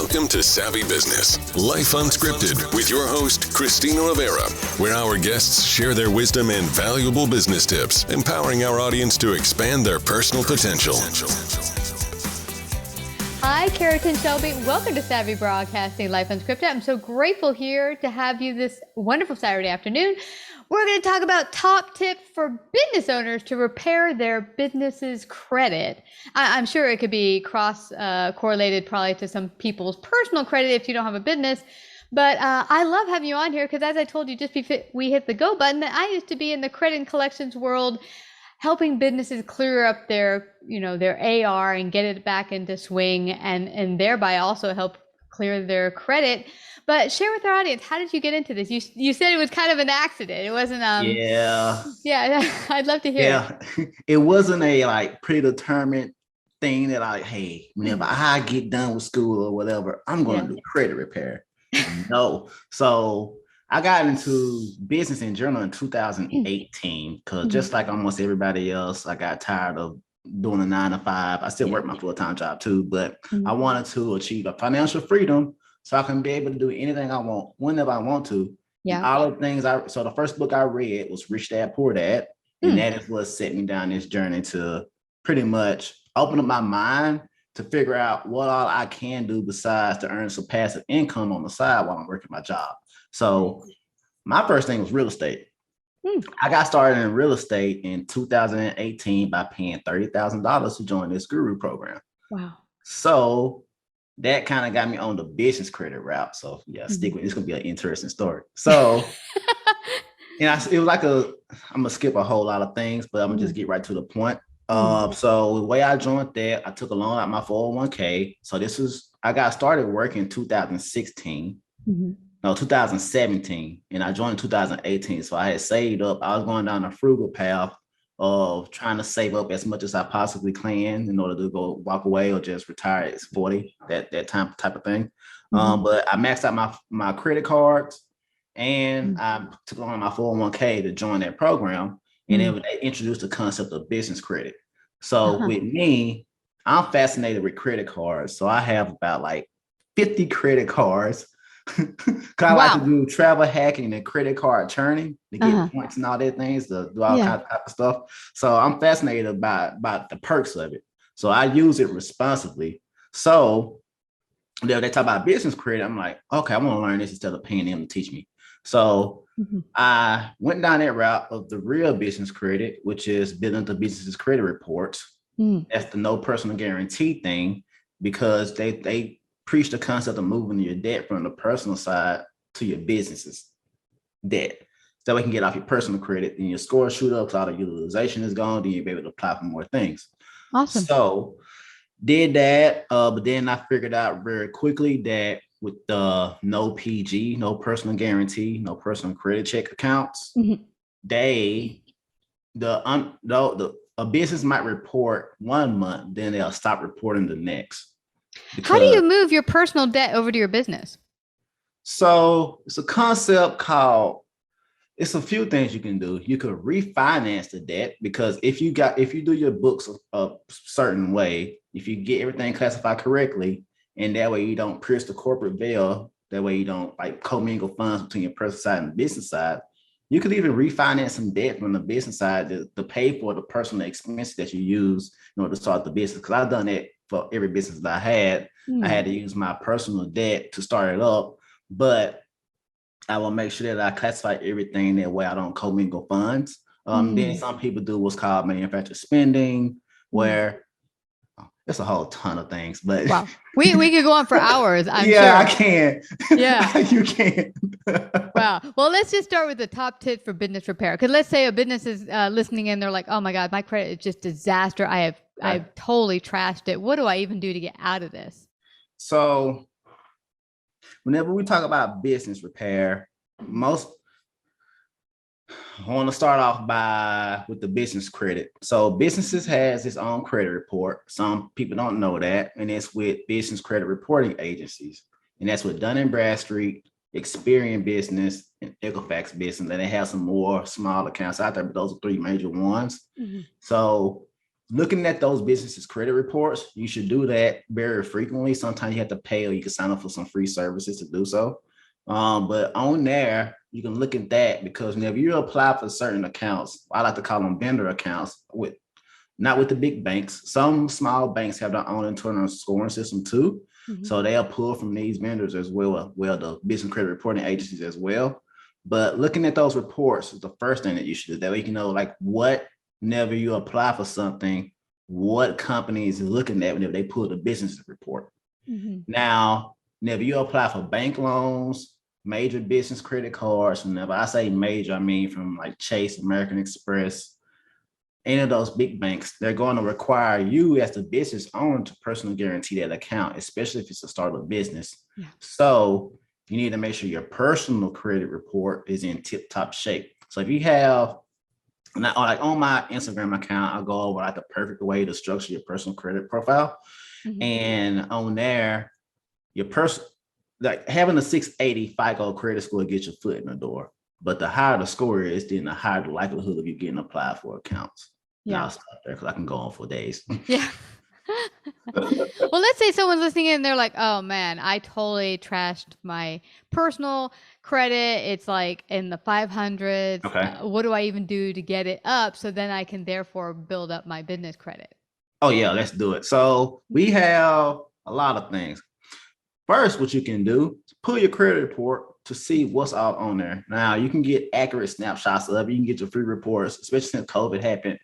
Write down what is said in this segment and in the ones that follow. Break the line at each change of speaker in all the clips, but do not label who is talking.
Welcome to Savvy Business, Life Unscripted, with your host, Christina Rivera, where our guests share their wisdom and valuable business tips, empowering our audience to expand their personal potential.
Hi, Keritan Shelby. Welcome to Savvy Broadcasting, Life Unscripted. I'm so grateful here to have you this wonderful Saturday afternoon. We're going to talk about top tips for business owners to repair their business's credit. I'm sure it could be correlated probably to some people's personal credit if you don't have a business. But I love having you on here because, as I told you just before we hit the go button, that I used to be in the credit and collections world, helping businesses clear up their AR and get it back into swing, and thereby also help clear their credit. But share with our audience, how did you get into this? You said it was kind of an accident. It wasn't Yeah, I'd love to hear.
Yeah. It wasn't a predetermined thing that hey, whenever I get done with school or whatever, I'm going to do credit repair. No. So I got into business in general in 2018 because just like almost everybody else, I got tired of doing a 9-to-5. I still work my full-time job too, but I wanted to achieve a financial freedom so I can be able to do anything I want whenever I want to. Yeah. And all the things so the first book I read was Rich Dad Poor Dad, and that is what set me down this journey to pretty much open up my mind to figure out what all I can do besides to earn some passive income on the side while I'm working my job. So my first thing was real estate. I got started in real estate in 2018 by paying $30,000 to join this guru program.
Wow. So
that kind of got me on the business credit route. So stick with it. It's going to be an interesting story. So, it was I'm going to skip a whole lot of things, but I'm going to just get right to the point. So the way I joined that, I took a loan out my 401k. So I got started working in 2017, and I joined in 2018. So I had saved up. I was going down a frugal path of trying to save up as much as I possibly can in order to go walk away or just retire at 40, that time type of thing. But I maxed out my credit cards, and I took on my 401k to join that program. And then they introduced the concept of business credit. So with me, I'm fascinated with credit cards. So I have about 50 credit cards. Because I like to do travel hacking and credit card churning to get points and all that things, to do all kinds of stuff. So I'm fascinated about the perks of it. So I use it responsibly. So they talk about business credit. I'm like, okay, I want to learn this instead of paying them to teach me. So I went down that route of the real business credit, which is building the business's credit reports. That's the no personal guarantee thing, because they preach the concept of moving your debt from the personal side to your business's debt. So we can get off your personal credit, and your score shoot up, so all the utilization is gone, then you'll be able to apply for more things.
Awesome.
So did that, but then I figured out very quickly that with the no PG, no personal guarantee, no personal credit check accounts, a business might report 1 month, then they'll stop reporting the next.
How do you move your personal debt over to your business?
So it's a concept it's a few things you can do. You could refinance the debt, because if you do your books a certain way, if you get everything classified correctly, and that way you don't pierce the corporate veil, that way you don't commingle funds between your personal side and the business side, you could even refinance some debt from the business side to pay for the personal expenses that you use in order to start the business. Because I've done that for every business that I had. I had to use my personal debt to start it up, but I will make sure that I classify everything that way I don't commingle funds. Then some people do what's called manufactured spending, where it's a whole ton of things, but
we could go on for hours. I'm
sure. I can.
Yeah,
you can.
Wow. Well, let's just start with the top tip for business repair. Because let's say a business is listening in, they're like, "Oh my God, my credit is just disaster. I've totally trashed it. What do I even do to get out of this?"
So, whenever we talk about business repair, I want to start off with the business credit. So businesses has its own credit report. Some people don't know that, and it's with business credit reporting agencies, and that's with Dun & Bradstreet, Experian Business, and Equifax Business. And they have some more small accounts out there, but those are three major ones. So looking at those businesses' credit reports, you should do that very frequently. Sometimes you have to pay, or you can sign up for some free services to do so. But on there, you can look at that, because whenever you apply for certain accounts, I like to call them vendor accounts, with not with the big banks. Some small banks have their own internal scoring system too.
Mhm.
So they'll pull from these vendors as well, the business credit reporting agencies as well. But looking at those reports is the first thing that you should do. That way you can know, like, whenever you apply for something, what company is looking at whenever they pull the business report.
Mhm.
Now, whenever you apply for bank loans, major business credit cards, whenever I say major, I mean from like Chase, American Express, any of those big banks, they're going to require you as the business owner to personally guarantee that account, especially if it's a startup business.
Yeah.
So you need to make sure your personal credit report is in tip-top shape. So if you have, like on my Instagram account, I'll go over like the perfect way to structure your personal credit profile.
Mhm.
And on there, your person, like having a 680 FICO credit score gets your foot in the door. But the higher the score is, then the higher the likelihood of you getting applied for accounts.
Yeah.
Now I'll stop there because I can go on for days.
Yeah. Well, let's say someone's listening in and they're like, oh man, I totally trashed my personal credit. It's like in the 500s.
Okay.
What do I even do to get it up so then I can therefore build up my business credit?
Oh yeah, let's do it. So we have a lot of things. First, what you can do is pull your credit report to see what's out on there. Now, you can get accurate snapshots of it. You can get your free reports, especially since COVID happened,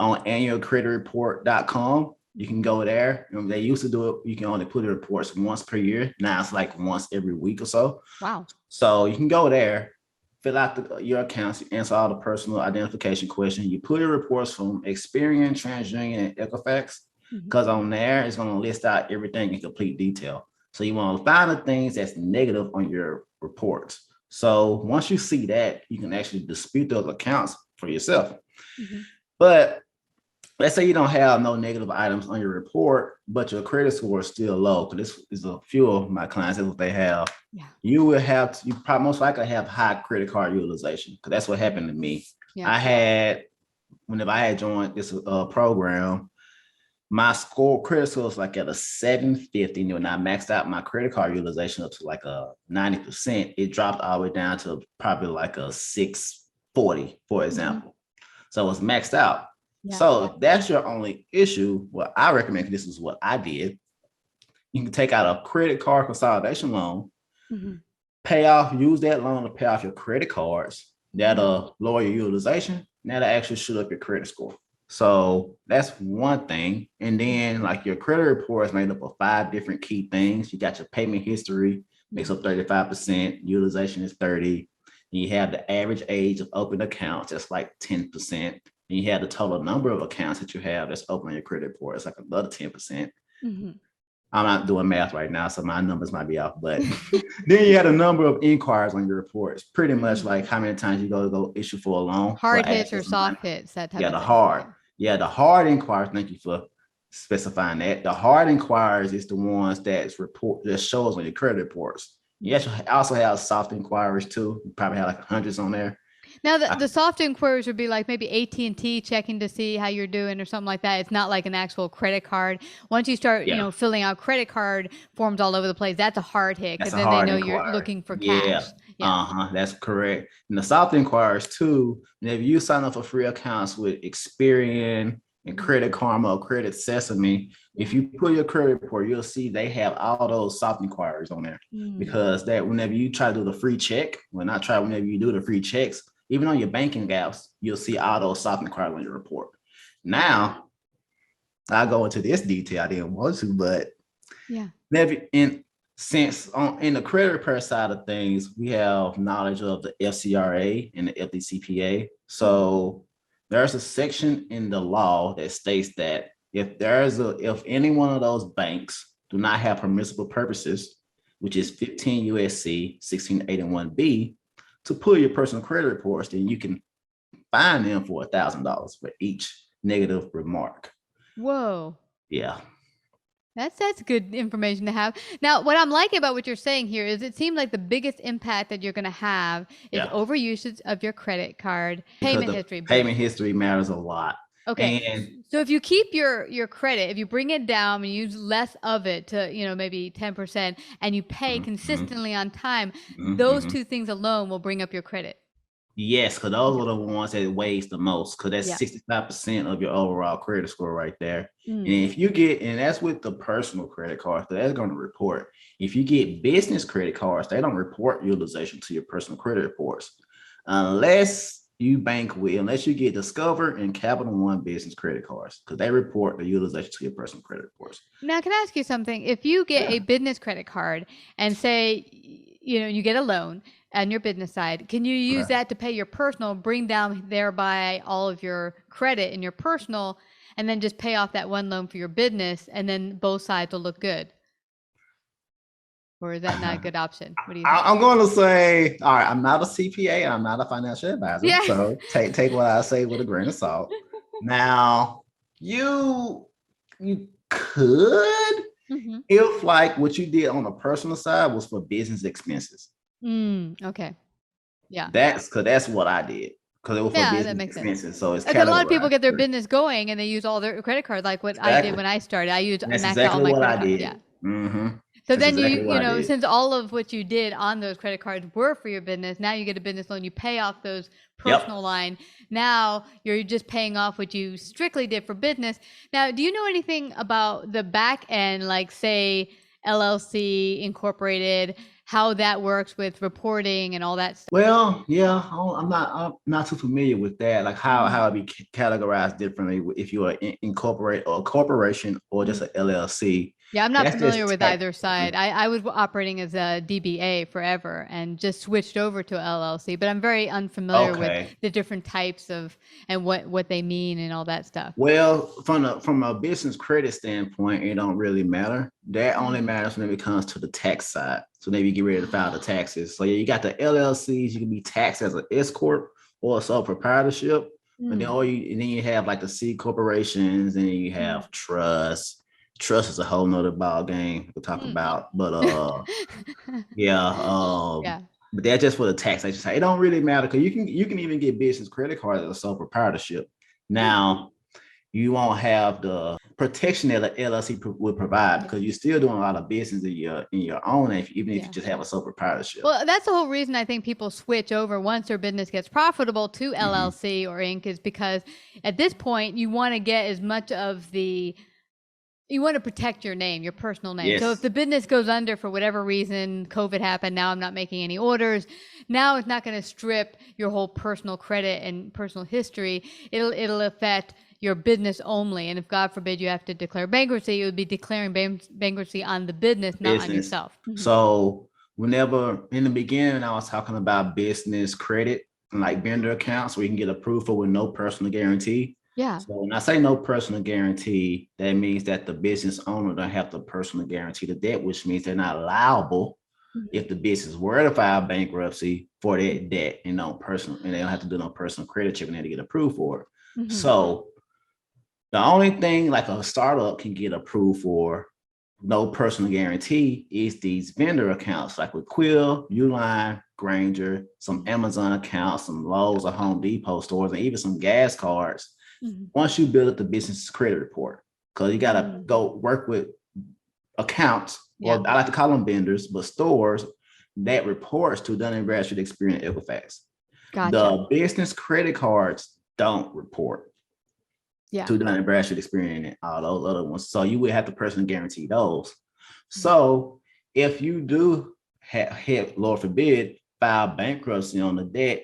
on annualcreditreport.com. You can go there. They used to do it. You can only put the reports once per year. Now it's like once every week or so.
Wow.
So you can go there, fill out your accounts, you answer all the personal identification questions. You put your reports from Experian, TransUnion, and Equifax, because on there it's going to list out everything in complete detail. So you want to find the things that's negative on your reports. So once you see that, you can actually dispute those accounts for yourself.
Mhm.
But let's say you don't have no negative items on your report, but your credit score is still low. Because this is a few of my clients, that's what they have.
Yeah.
You probably most likely have high credit card utilization, because that's what happened to me.
Yeah.
Whenever I had joined this program, my credit score was like at a 750. When I maxed out my credit card utilization up to like a 90%, it dropped all the way down to probably like a 640, for example. So it was maxed out.
Yeah.
So if that's your only issue, what I recommend, this is what I did, you can take out a credit card consolidation loan, use that loan to pay off your credit cards. That'll lower your utilization. That'll actually shoot up your credit score. So that's one thing. And then like your credit report is made up of 5 different key things. You got your payment history, makes up 35%, utilization is 30. And you have the average age of open accounts, that's like 10%. And you have the total number of accounts that you have that's open on your credit report, it's like another 10%. I'm not doing math right now, so my numbers might be off. But then you had a number of inquiries on your reports, pretty much like how many times you go issue for a loan.
Hard hits or soft hits, that type of thing.
The hard inquiries, thank you for specifying that. The hard inquiries is the ones that shows on your credit reports. You also have soft inquiries too. You probably have like hundreds on there.
Now, the soft inquiries would be like maybe AT&T checking to see how you're doing or something like that. It's not like an actual credit card. Once you start, filling out credit card forms all over the place, that's a hard hit, because then they know you're looking for cash.
That's correct. And the soft inquiries too, and if you sign up for free accounts with Experian and Credit Karma or Credit Sesame, if you put your credit report, you'll see they have all those soft inquiries on there. Because that whenever you try to do the free check, whenever you do the free checks, even on your banking apps, you'll see all those soft inquiries on your report. Now, I'll go into this detail. I didn't want to, but in the credit repair side of things, we have knowledge of the FCRA and the FDCPA. So there's a section in the law that states that if any one of those banks do not have permissible purposes, which is 15 USC 1681B, to pull your personal credit reports, then you can fine them for $1,000 for each negative remark.
Whoa.
Yeah.
That's good information to have. Now, what I'm liking about what you're saying here is it seems like the biggest impact that you're going to have is overusage of your credit card. Payment history
matters a lot.
Okay.
And
So if you keep your credit, if you bring it down and use less of it to, maybe 10% and you pay consistently on time, those two things alone will bring up your credit.
yes, because those are the ones that weighs the most, because that's
Yeah.
65% of your overall credit score right there. And
Mm.
if you get, and that's with the personal credit cards, so that's going to report. If you get business credit cards, they don't report utilization to your personal credit reports unless unless you get Discover and Capital One business credit cards, because they report the utilization to your personal credit reports.
Now, can I ask you something? If you get a business credit card and say, you get a loan on your business side, can you use
Okay.
that to pay your personal, bring down thereby all of your credit in your personal, and then just pay off that one loan for your business, and then both sides will look good? Or is that not a good option? What do you think?
I'm going to say, all right, I'm not a CPA, I'm not a financial advisor,
Yeah.
so take what I say with a grain of salt. Now, you could,
Mm-hmm.
if like what you did on the personal side was for business expenses.
Okay. Yeah.
That's what I did, because it was for
Yeah, that
business
makes sense.
expenses, so it's
Because a lot of people
categorized.
get their business going and they use all their credit cards, like what I did
Exactly.
when I started. I used
That's
maxed out all
exactly
my
what
credit
I
cards. Yeah.
did. Mm-hmm.
So
That's
then
exactly what I did.
since all of what you did on those credit cards were for your business, now you get a business loan, you pay off those personal line. Now you're just paying off what you strictly did for business. Now, do you know anything about the back end, like say LLC incorporated, how that works with reporting and all that stuff?
Well, yeah, I'm not too familiar with that. Like how it be categorized differently if you are incorporate or a corporation or just an LLC.
Yeah, I'm not
That's
familiar
just
with
tax.
either side. I was operating as a DBA forever and just switched over to LLC, but I'm very unfamiliar with
Okay.
the different types of and what they mean and all that stuff.
Well, from a business credit standpoint, it don't really matter. That only matters when it comes to the tax side. So maybe you get ready to file the taxes. So yeah, you got the LLCs. You can be taxed as an S corp or a sole proprietorship, and then you have like the C corporations, and you have trusts. Trust is a whole nother ball game we'll talk about, but yeah,
Yeah.
but that's just for the taxation side. It don't really matter, because you can even get business credit cards as a sole proprietorship. Now, you won't have the protection that the LLC would provide, because you're still doing a lot of business in your own, even if you just have a sole proprietorship.
Well, that's the whole reason I think people switch over once their business gets profitable to LLC or Inc. is because at this point you want to get as much of you want to protect your name, your personal name.
Yes.
So if the business goes under for whatever reason, COVID happened, now I'm not making any orders, now it's not going to strip your whole personal credit and personal history. It'll affect your business only. And if God forbid you have to declare bankruptcy, it would be declaring bankruptcy on the business, not on yourself.
So whenever in the beginning, I was talking about business credit and like vendor accounts where you can get approved for with no personal guarantee.
Yeah.
So when I say no personal guarantee, that means that the business owner don't have to personally guarantee the debt, which means they're not liable if the business were to file bankruptcy for that debt, and they don't have to do no personal credit check and they to get approved for it. So the only thing like a startup can get approved for no personal guarantee is these vendor accounts, like with Quill, Uline, Granger, some Amazon accounts, some Lowe's or Home Depot stores, and even some gas cards. Once you build up the business credit report, because you got to go work with accounts, or I like to call them vendors, but stores that reports to Dun & Bradstreet, Experian, Equifax.
Gotcha.
The business credit cards don't report to Dun & Bradstreet, Experian, and all those other ones. So you would have to personally guarantee those. So if you do have, Lord forbid, file bankruptcy on the debt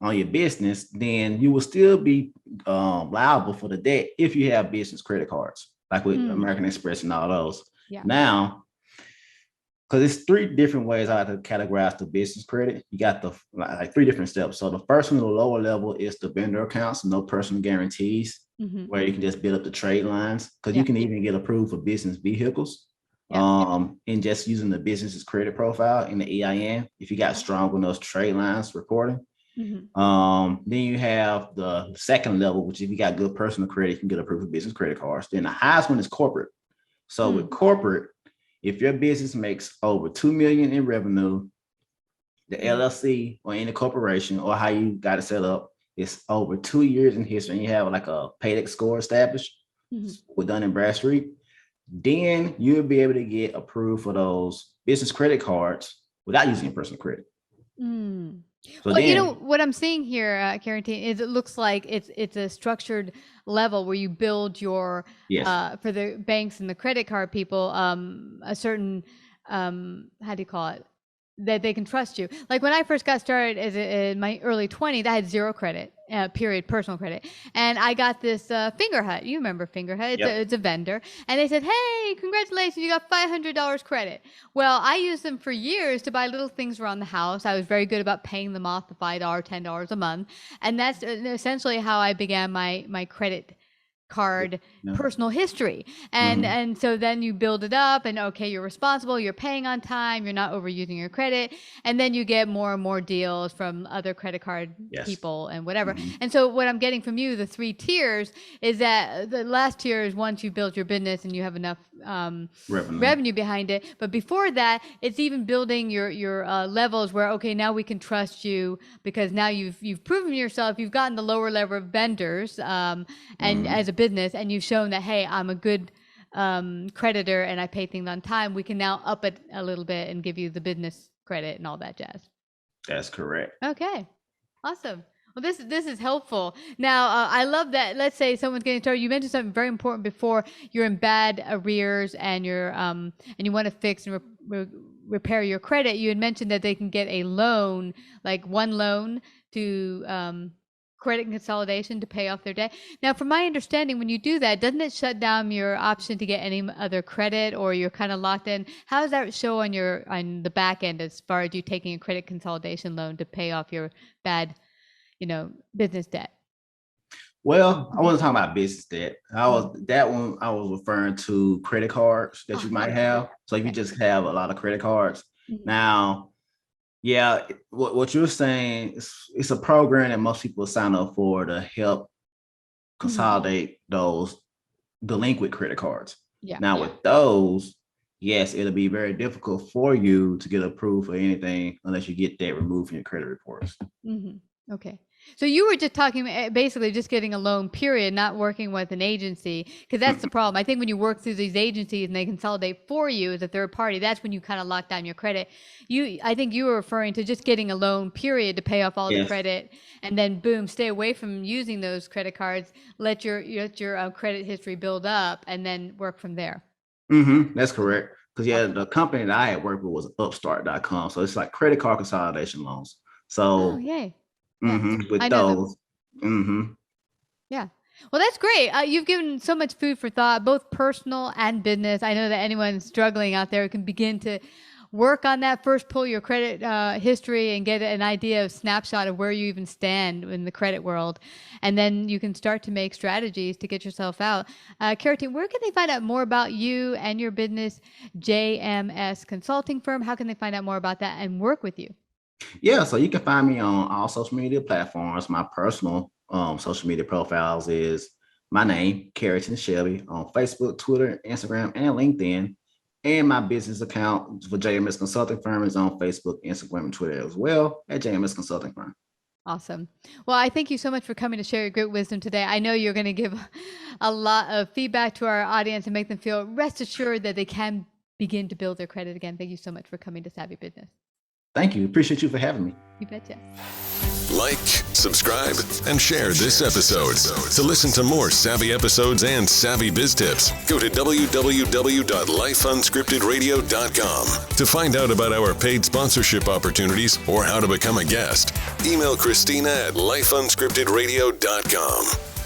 on your business, then you will still be liable for the debt if you have business credit cards, like with American Express and all those. Now, because it's three different ways I like to categorize the business credit. You got the like three different steps. So the first one, the lower level, is the vendor accounts, no personal guarantees, where you can just build up the trade lines, because you can even get approved for business vehicles. And just using the business's credit profile in the EIN, if you got strong on those trade lines reporting. Then you have the second level, which if you got good personal credit, you can get approved for business credit cards. Then the highest one is corporate. So with corporate, if your business makes over $2 million in revenue, the LLC or any corporation or how you got it set up, it's over 2 years in history, and you have like a paydex score established with Dun & Bradstreet, then you'll be able to get approved for those business credit cards without using your personal credit.
So well, you know what I'm seeing here, Keritan, is it looks like it's a structured level where you build your for the banks and the credit card people a certain how do you call it, that they can trust you. Like when I first got started in my early 20s, I had zero credit, personal credit. And I got this Finger Hut. You remember Finger Hut? It's a vendor. And they said, hey, congratulations, you got $500 credit. Well, I used them for years to buy little things around the house. I was very good about paying them off the $5, $10 a month. And that's essentially how I began my credit card personal history. And so then you build it up and okay, you're responsible, you're paying on time, you're not overusing your credit, and then you get more and more deals from other credit card people and whatever. And so what I'm getting from you, the 3 tiers, is that the last tier is once you build your business and you have enough revenue behind it. But before that, it's even building your levels where okay, now we can trust you because now you've proven yourself, you've gotten the lower level of vendors and as a business, and you've shown that hey, I'm a good creditor and I pay things on time. We can now up it a little bit and give you the business credit and all that jazz.
That's correct.
Okay, awesome. Well, this is helpful. Now, I love that. Let's say someone's getting started. You mentioned something very important before. You're in bad arrears and you're and you want to fix and repair your credit. You had mentioned that they can get a loan, like one loan to credit consolidation to pay off their debt. Now, from my understanding, when you do that, doesn't it shut down your option to get any other credit, or you're kind of locked in? How does that show on the back end as far as you taking a credit consolidation loan to pay off your bad, business debt?
Well, I wasn't talking about business debt. I was referring to credit cards that you might have. So if you just have a lot of credit cards. Now, yeah, what you're saying is it's a program that most people sign up for to help consolidate those delinquent credit cards. Now with those, yes, it'll be very difficult for you to get approved for anything unless you get that removed from your credit reports.
Okay. So you were just talking basically just getting a loan, period, not working with an agency, because that's the problem. I think when you work through these agencies and they consolidate for you as a third party, that's when you kind of lock down your credit. I think you were referring to just getting a loan, period, to pay off all the credit, and then boom, stay away from using those credit cards, let your credit history build up, and then work from there.
That's correct. Because the company that I had worked with was Upstart.com, so it's like credit card consolidation loans. So
yay.
With those.
Yeah. Well, that's great. You've given so much food for thought, both personal and business. I know that anyone struggling out there can begin to work on that. First, pull your credit history and get an idea of snapshot of where you even stand in the credit world. And then you can start to make strategies to get yourself out. Keritan, where can they find out more about you and your business, JMS Consulting Firm? How can they find out more about that and work with you?
Yeah, so you can find me on all social media platforms. My personal social media profiles is my name, Keritan Shelby, on Facebook, Twitter, Instagram, and LinkedIn. And my business account for JMS Consulting Firm is on Facebook, Instagram, and Twitter as well at JMS Consulting Firm.
Awesome. Well, I thank you so much for coming to share your great wisdom today. I know you're going to give a lot of feedback to our audience and make them feel rest assured that they can begin to build their credit again. Thank you so much for coming to Savvy Business.
Thank you. Appreciate you for having me.
You betcha.
Like, subscribe, and share this episode. To listen to more savvy episodes and savvy biz tips, go to www.lifeunscriptedradio.com. To find out about our paid sponsorship opportunities or how to become a guest, email Christina at lifeunscriptedradio.com.